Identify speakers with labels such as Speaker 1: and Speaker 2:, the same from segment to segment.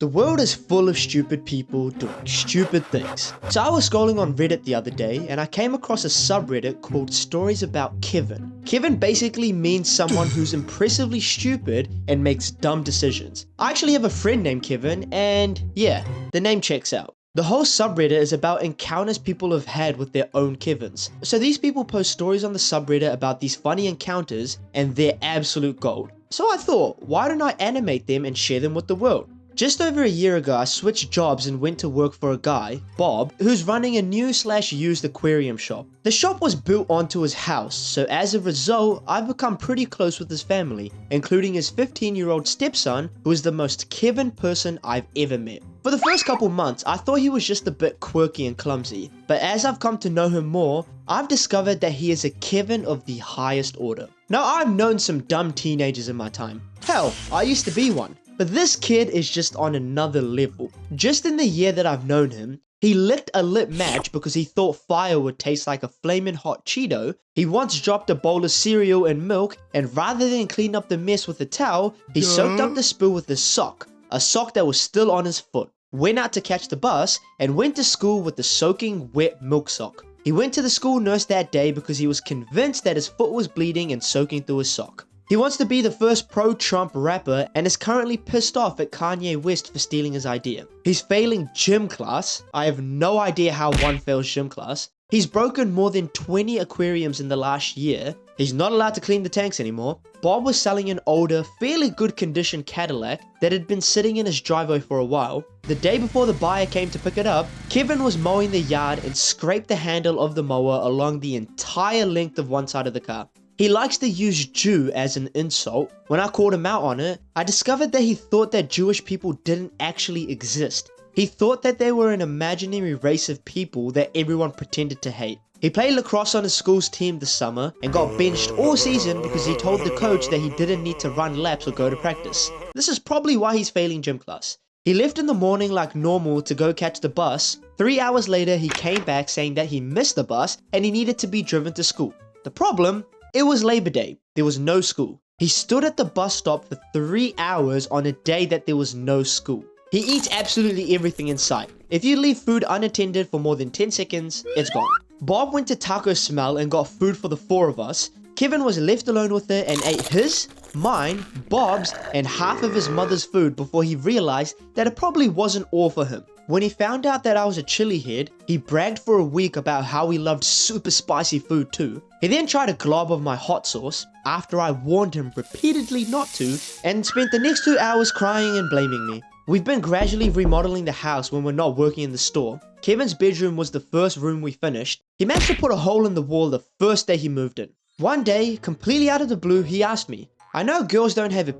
Speaker 1: The world is full of stupid people doing stupid things. So I was scrolling on Reddit the other day and I came across a subreddit called Stories About Kevin. Kevin basically means someone who's impressively stupid and makes dumb decisions. I actually have a friend named Kevin and yeah, the name checks out. The whole subreddit is about encounters people have had with their own Kevins. So these people post stories on the subreddit about these funny encounters and they're absolute gold. So I thought, why don't I animate them and share them with the world? Just over a year ago, I switched jobs and went to work for a guy, Bob, who's running a new/used aquarium shop. The shop was built onto his house, so as a result, I've become pretty close with his family, including his 15-year-old stepson, who is the most Kevin person I've ever met. For the first couple months, I thought he was just a bit quirky and clumsy, but as I've come to know him more, I've discovered that he is a Kevin of the highest order. Now, I've known some dumb teenagers in my time. Hell, I used to be one. But this kid is just on another level. Just in the year that I've known him, he licked a lit match because he thought fire would taste like a flaming hot Cheeto. He once dropped a bowl of cereal and milk, and rather than clean up the mess with a towel, he soaked up the spill with his sock. A sock that was still on his foot. Went out to catch the bus, and went to school with the soaking wet milk sock. He went to the school nurse that day because he was convinced that his foot was bleeding and soaking through his sock. He wants to be the first pro-Trump rapper and is currently pissed off at Kanye West for stealing his idea. He's failing gym class. I have no idea how one fails gym class. He's broken more than 20 aquariums in the last year. He's not allowed to clean the tanks anymore. Bob was selling an older, fairly good condition Cadillac that had been sitting in his driveway for a while. The day before the buyer came to pick it up, Kevin was mowing the yard and scraped the handle of the mower along the entire length of one side of the car. He likes to use Jew as an insult. When I called him out on it, I discovered that he thought that Jewish people didn't actually exist. He thought that they were an imaginary race of people that everyone pretended to hate. He played lacrosse on his school's team this summer and got benched all season because he told the coach that he didn't need to run laps or go to practice. This is probably why he's failing gym class. He left in the morning like normal to go catch the bus. 3 hours later, he came back saying that he missed the bus and he needed to be driven to school. The problem? It was Labor Day. There was no school. He stood at the bus stop for 3 hours on a day that there was no school. He eats absolutely everything in sight. If you leave food unattended for more than 10 seconds, it's gone. Bob went to Taco Smell and got food for the 4 of us. Kevin was left alone with it and ate his, mine, Bob's, and half of his mother's food before he realized that it probably wasn't all for him. When he found out that I was a chili head, he bragged for a week about how he loved super spicy food too. He then tried a glob of my hot sauce after I warned him repeatedly not to, and spent the next 2 hours crying and blaming me. We've been gradually remodeling the house when we're not working in the store. Kevin's bedroom was the first room we finished. He managed to put a hole in the wall the first day he moved in. One day, completely out of the blue, he asked me, "I know girls don't have a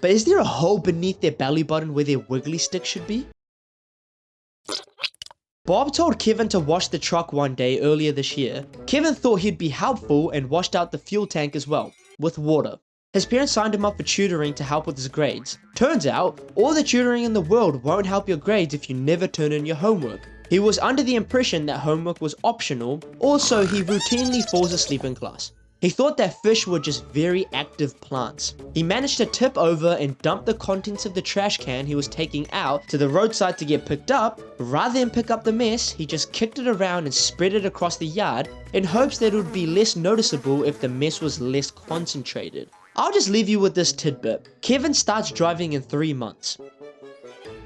Speaker 1: but is there a hole beneath their belly button where their wiggly stick should be?" Bob told Kevin to wash the truck one day earlier this year. Kevin thought he'd be helpful and washed out the fuel tank as well, with water. His parents signed him up for tutoring to help with his grades. Turns out, all the tutoring in the world won't help your grades if you never turn in your homework. He was under the impression that homework was optional, also he routinely falls asleep in class. He thought that fish were just very active plants. He managed to tip over and dump the contents of the trash can he was taking out to the roadside to get picked up. Rather than pick up the mess, he just kicked it around and spread it across the yard in hopes that it would be less noticeable if the mess was less concentrated. I'll just leave you with this tidbit. Kevin starts driving in 3 months.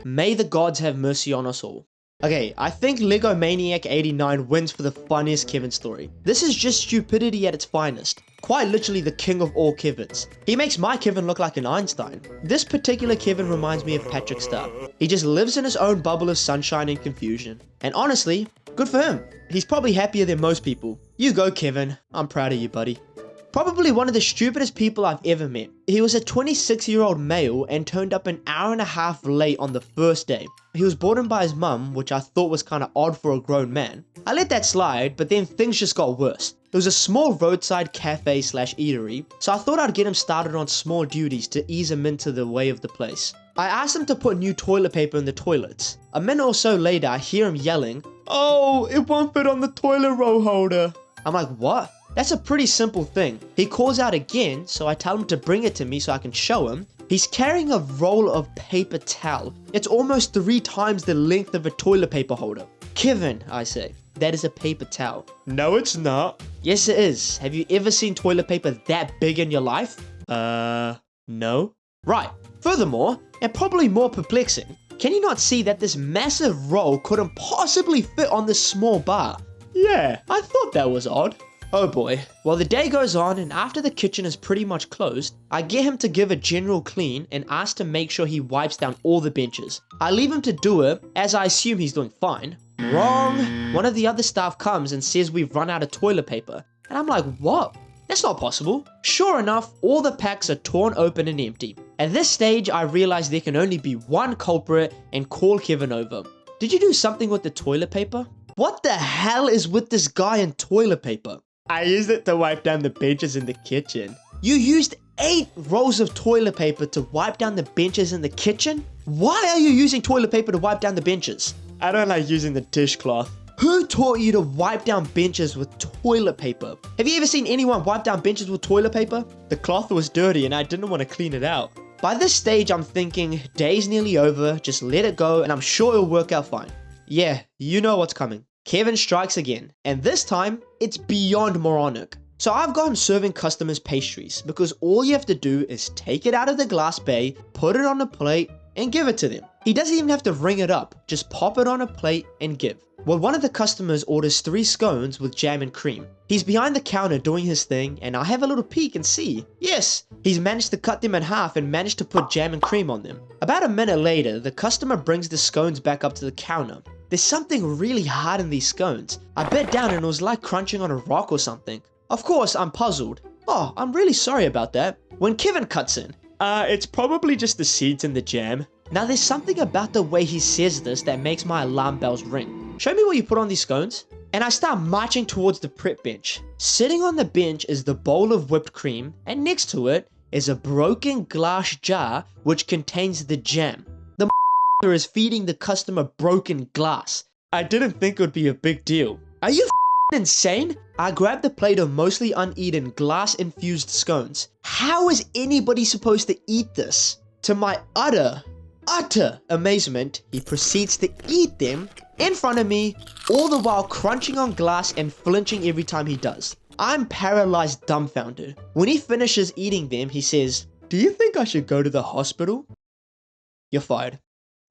Speaker 1: May the gods have mercy on us all. Okay, I think Lego Maniac 89 wins for the funniest Kevin story. This is just stupidity at its finest. Quite literally the king of all Kevins. He makes my Kevin look like an Einstein. This particular Kevin reminds me of Patrick Star. He just lives in his own bubble of sunshine and confusion. And honestly, good for him. He's probably happier than most people. You go, Kevin. I'm proud of you, buddy. Probably one of the stupidest people I've ever met. He was a 26-year-old male and turned up an hour and a half late on the first day. He was brought in by his mum, which I thought was kinda odd for a grown man. I let that slide, but then things just got worse. It was a small roadside cafe/eatery, so I thought I'd get him started on small duties to ease him into the way of the place. I asked him to put new toilet paper in the toilets. A minute or so later, I hear him yelling, "Oh, it won't fit on the toilet roll holder." I'm like, what? That's a pretty simple thing. He calls out again, so I tell him to bring it to me so I can show him. He's carrying a roll of paper towel. It's almost 3 times the length of a toilet paper holder. Kevin, I say, that is a paper towel. No, it's not. Yes, it is. Have you ever seen toilet paper that big in your life? No. Right. Furthermore, and probably more perplexing, can you not see that this massive roll couldn't possibly fit on this small bar? Yeah, I thought that was odd. Oh boy. Well, the day goes on, and after the kitchen is pretty much closed, I get him to give a general clean and ask to make sure he wipes down all the benches. I leave him to do it, as I assume he's doing fine. Wrong. One of the other staff comes and says we've run out of toilet paper. And I'm like, what? That's not possible. Sure enough, all the packs are torn open and empty. At this stage, I realize there can only be one culprit and call Kevin over. Did you do something with the toilet paper? What the hell is with this guy and toilet paper? I used it to wipe down the benches in the kitchen. You used 8 rolls of toilet paper to wipe down the benches in the kitchen? Why are you using toilet paper to wipe down the benches? I don't like using the dishcloth. Who taught you to wipe down benches with toilet paper? Have you ever seen anyone wipe down benches with toilet paper? The cloth was dirty and I didn't want to clean it out. By this stage, I'm thinking, day's nearly over, just let it go and I'm sure it'll work out fine. Yeah, you know what's coming. Kevin strikes again, and this time, it's beyond moronic. So I've got him serving customers pastries, because all you have to do is take it out of the glass bay, put it on a plate, and give it to them. He doesn't even have to ring it up, just pop it on a plate and give. Well, one of the customers orders 3 scones with jam and cream. He's behind the counter doing his thing, and I have a little peek and see, yes, he's managed to cut them in half and managed to put jam and cream on them. About a minute later, the customer brings the scones back up to the counter. There's something really hard in these scones. I bit down and it was like crunching on a rock or something. Of course, I'm puzzled. Oh, I'm really sorry about that. When Kevin cuts in, it's probably just the seeds in the jam. Now there's something about the way he says this that makes my alarm bells ring. Show me what you put on these scones. And I start marching towards the prep bench. Sitting on the bench is the bowl of whipped cream, and next to it is a broken glass jar which contains the jam. The is feeding the customer broken glass. I didn't think it would be a big deal. Are you insane? I grabbed the plate of mostly uneaten glass-infused scones. How is anybody supposed to eat this? To my utter amazement, he proceeds to eat them in front of me, all the while crunching on glass and flinching every time he does. I'm paralyzed dumbfounded. When he finishes eating them, he says, "Do you think I should go to the hospital?" You're fired.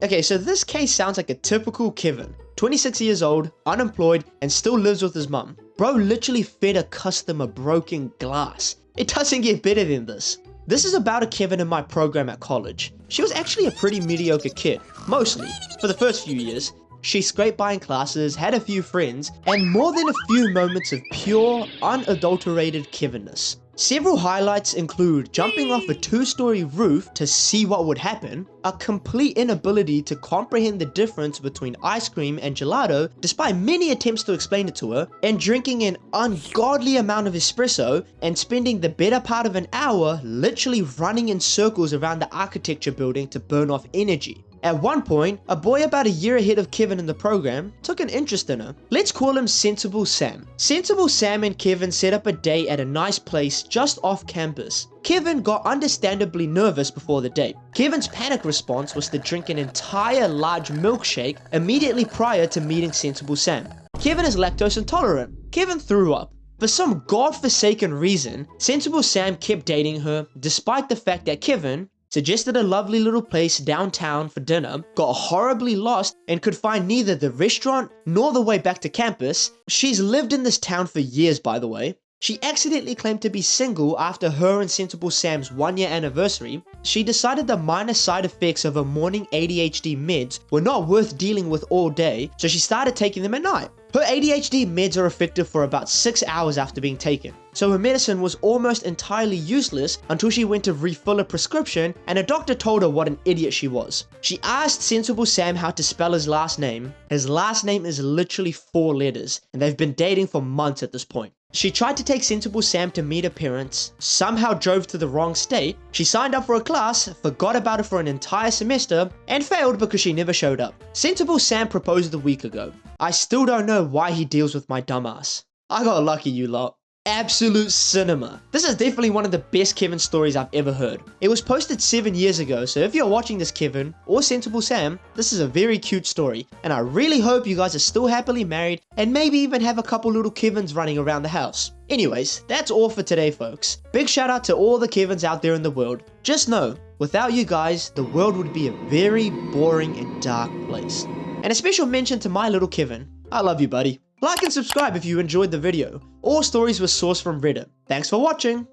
Speaker 1: Okay, so this case sounds like a typical Kevin. 26 years old, unemployed, and still lives with his mum. Bro literally fed a customer broken glass. It doesn't get better than this. This is about a Kevin in my program at college. She was actually a pretty mediocre kid, mostly, for the first few years. She scraped by in classes, had a few friends, and more than a few moments of pure, unadulterated Kevinness. Several highlights include jumping off a 2-story roof to see what would happen, a complete inability to comprehend the difference between ice cream and gelato despite many attempts to explain it to her, and drinking an ungodly amount of espresso and spending the better part of an hour literally running in circles around the architecture building to burn off energy. At one point, a boy about a year ahead of Kevin in the program took an interest in her. Let's call him Sensible Sam. Sensible Sam and Kevin set up a date at a nice place just off campus. Kevin got understandably nervous before the date. Kevin's panic response was to drink an entire large milkshake immediately prior to meeting Sensible Sam. Kevin is lactose intolerant. Kevin threw up. For some godforsaken reason, Sensible Sam kept dating her despite the fact that Kevin suggested a lovely little place downtown for dinner, got horribly lost, and could find neither the restaurant nor the way back to campus. She's lived in this town for years, by the way. She accidentally claimed to be single after her and Sensible Sam's 1-year anniversary. She decided the minor side effects of her morning ADHD meds were not worth dealing with all day, so she started taking them at night. Her ADHD meds are effective for about 6 hours after being taken, so her medicine was almost entirely useless until she went to refill a prescription and a doctor told her what an idiot she was. She asked Sensible Sam how to spell his last name. His last name is literally 4 letters, and they've been dating for months at this point. She tried to take Sensible Sam to meet her parents, somehow drove to the wrong state. She signed up for a class, forgot about it for an entire semester, and failed because she never showed up. Sensible Sam proposed a week ago. I still don't know why he deals with my dumbass. I got lucky, you lot. absolute cinema. This is definitely one of the best Kevin stories I've ever heard. It was posted 7 years ago, so if you're watching this, Kevin, or Sensible Sam, this is a very cute story, and I really hope you guys are still happily married, and maybe even have a couple little Kevins running around the house. Anyways, that's all for today, folks. Big shout out to all the Kevins out there in the world. Just know, without you guys, the world would be a very boring and dark place. And a special mention to my little Kevin. I love you, buddy. Like and subscribe if you enjoyed the video. All stories were sourced from Reddit. Thanks for watching.